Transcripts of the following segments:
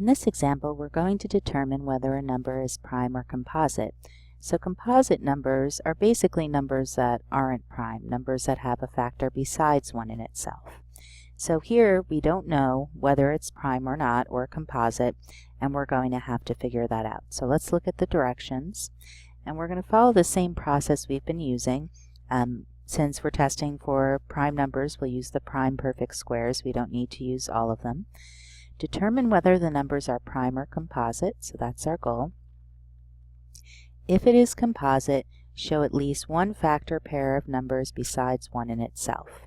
In this example, we're going to determine whether a number is prime or composite. So composite numbers are basically numbers that aren't prime, numbers that have a factor besides 1 in itself. So here we don't know whether it's prime or not, or composite, and we're going to have to figure that out. So let's look at the directions, and we're going to follow the same process we've been using. Since we're testing for prime numbers, we'll use the prime perfect squares. We don't need to use all of them. Determine whether the numbers are prime or composite, so that's our goal. If it is composite, show at least one factor pair of numbers besides 1 in itself.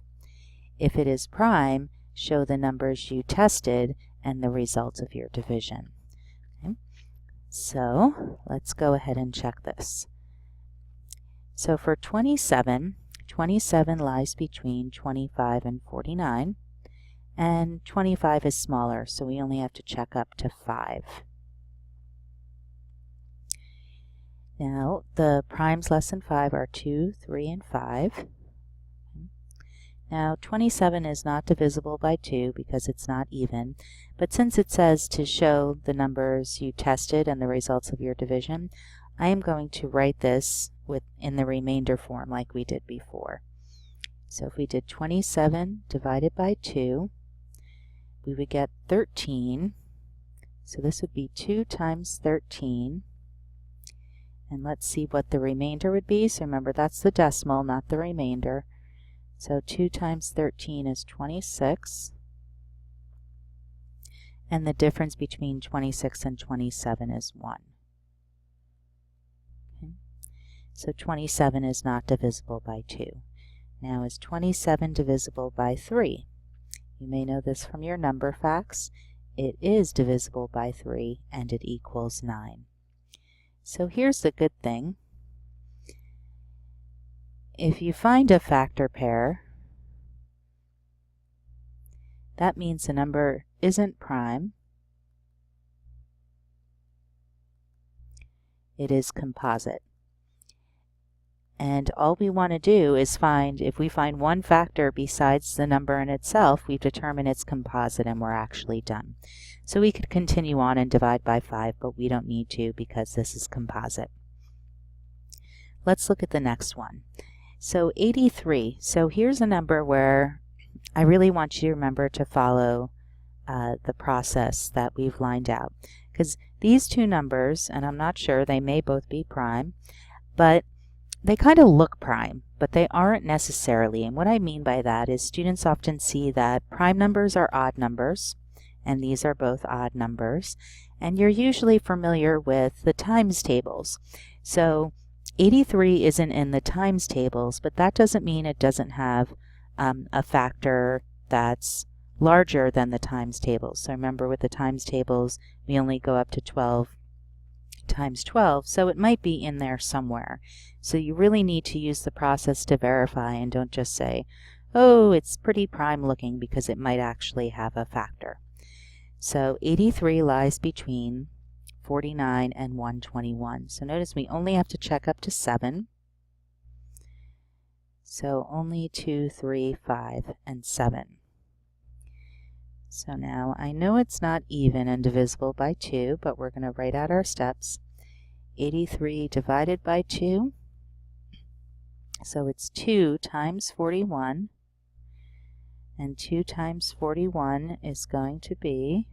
If it is prime, show the numbers you tested and the result of your division. Okay. So let's go ahead and check this. So for 27, 27 lies between 25 and 49. And 25 is smaller, so we only have to check up to 5. Now, the primes less than 5 are 2, 3, and 5. Now, 27 is not divisible by 2 because it's not even, but since it says to show the numbers you tested and the results of your division, I am going to write this in the remainder form like we did before. So if we did 27 divided by 2, we would get 13, so this would be 2 times 13, and let's see what the remainder would be. So remember, that's the decimal, not the remainder. So 2 times 13 is 26, and the difference between 26 and 27 is 1. Okay. So 27 is not divisible by 2. Now, is 27 divisible by 3? You may know this from your number facts. It is divisible by 3, and it equals 9. So here's the good thing. If you find a factor pair, that means the number isn't prime. It is composite. And all we want to do is if we find one factor besides the number in itself, we've determined it's composite and we're actually done. So we could continue on and divide by 5, but we don't need to because this is composite. Let's look at the next one. So 83. So here's a number where I really want you to remember to follow the process that we've lined out. Because these two numbers, and I'm not sure, they may both be prime, but they kind of look prime, but they aren't necessarily. And what I mean by that is students often see that prime numbers are odd numbers, and these are both odd numbers. And you're usually familiar with the times tables. So 83 isn't in the times tables, but that doesn't mean it doesn't have a factor that's larger than the times tables. So remember, with the times tables, we only go up to 12 times 12, so it might be in there somewhere. So you really need to use the process to verify and don't just say, oh, it's pretty prime looking, because it might actually have a factor. So 83 lies between 49 and 121. So notice we only have to check up to 7. So only 2, 3, 5, and 7. So now I know it's not even and divisible by 2, but we're going to write out our steps. 83 divided by 2, so it's 2 times 41, and 2 times 41 is going to be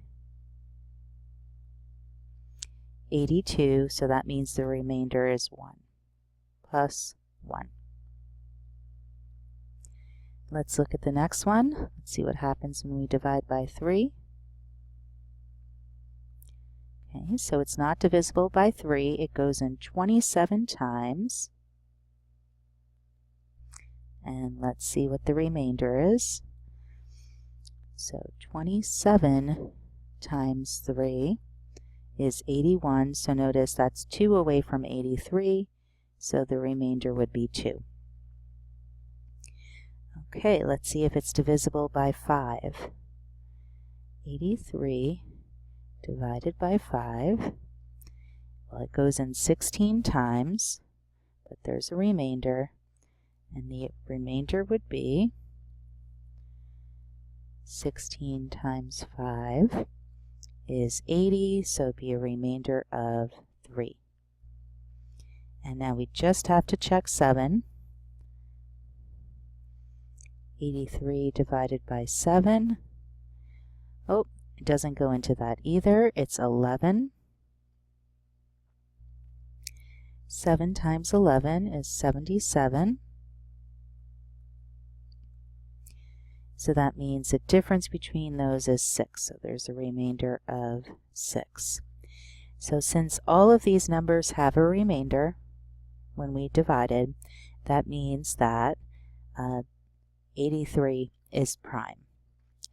82, so that means the remainder is 1, plus 1. Let's look at the next one. Let's see what happens when we divide by 3. Okay, so it's not divisible by 3. It goes in 27 times. And let's see what the remainder is. So 27 times 3 is 81. So notice that's 2 away from 83. So the remainder would be 2. Okay, let's see if it's divisible by 5. 83 divided by 5. Well, it goes in 16 times, but there's a remainder, and the remainder would be 16 times 5 is 80, so it'd be a remainder of 3. And now we just have to check 7. 83 divided by 7. Oh, it doesn't go into that either. It's 11. 7 times 11 is 77. So that means the difference between those is 6. So there's a remainder of 6. So since all of these numbers have a remainder when we divided, that means that 83 is prime.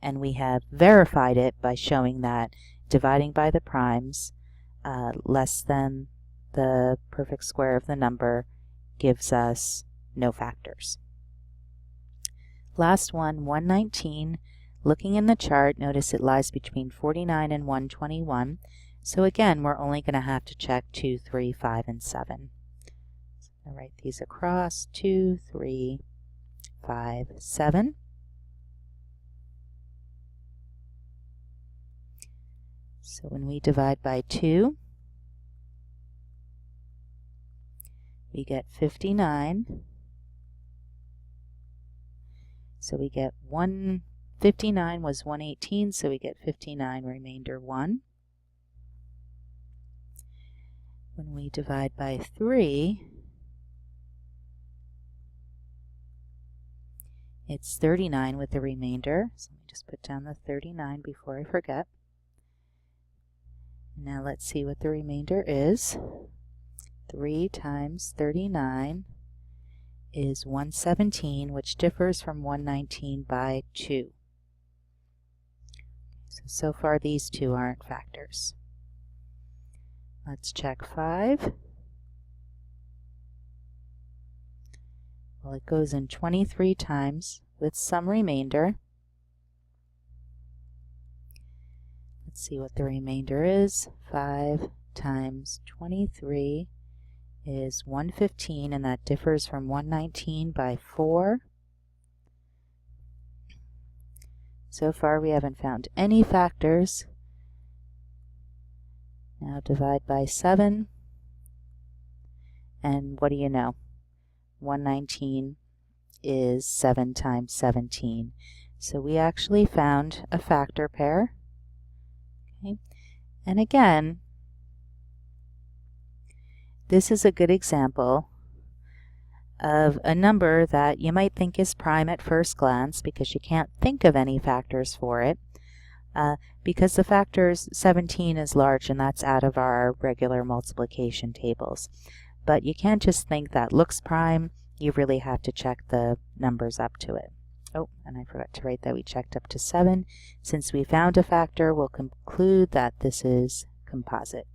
And we have verified it by showing that dividing by the primes less than the perfect square of the number gives us no factors. Last one, 119. Looking in the chart, notice it lies between 49 and 121. So again, we're only going to have to check 2, 3, 5, and 7. So I'll write these across, 2, 3, 5, 7. So when we divide by 2, we get 59. So we get 59 was 118, so we get 59 remainder 1. When we divide by 3, it's 39 with the remainder. So let me just put down the 39 before I forget. Now let's see what the remainder is. 3 times 39 is 117, which differs from 119 by 2. So far these two aren't factors. Let's check 5. Well, it goes in 23 times with some remainder. Let's see what the remainder is. 5 times 23 is 115, and that differs from 119 by 4. So far we haven't found any factors. Now divide by 7, and what do you know? 119 is 7 times 17. So we actually found a factor pair. Okay. And again, this is a good example of a number that you might think is prime at first glance because you can't think of any factors for it. Because the factors 17 is large, and that's out of our regular multiplication tables. But you can't just think that looks prime. You really have to check the numbers up to it. Oh, and I forgot to write that we checked up to 7. Since we found a factor, we'll conclude that this is composite.